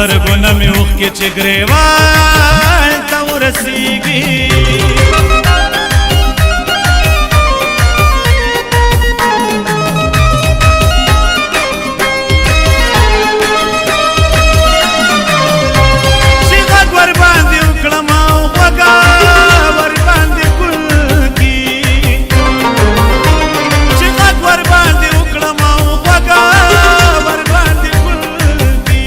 سترګونه مې اوښکې چې ګریوان ته ورسیږي چې غږ ورباندې وکړم او غوږه ورباندې ګل کي چې غږ ورباندې وکړم او غوږه ورباندې ګل کي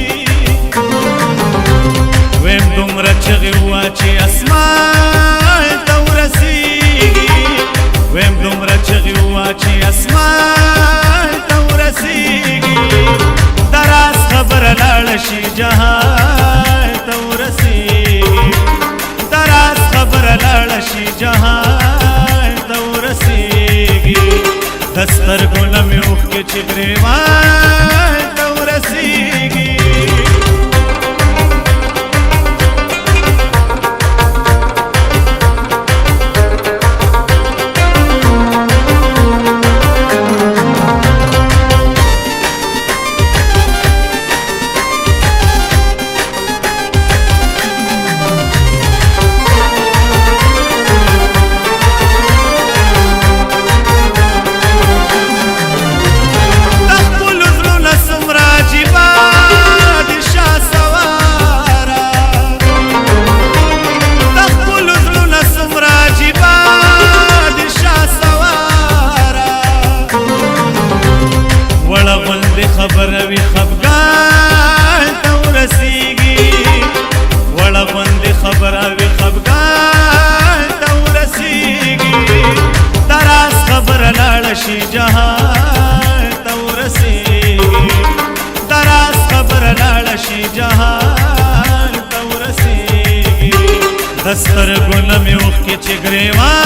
ویم دومره چغې واچې اسمان ته ورسیږي ویم دومره چغې واچې اسمان ته ورسیږي د راز خبره لاړه شي جهان ته ورسیږي د راز خبره لاړه شي جهان ته ورسیږي د سترګو نه مې اوښکې چې ګریوان ته ورسیږي خبره وي خفګان ته ورسیږي وړه غوندې خبره وي خفګان ته ورسیږي د راز خبره لاړه شي جهان ته ورسیږي د راز خبره لاړه شي جهان ته ورسیږي د سترګو نه مې اوښکې چې ګریوان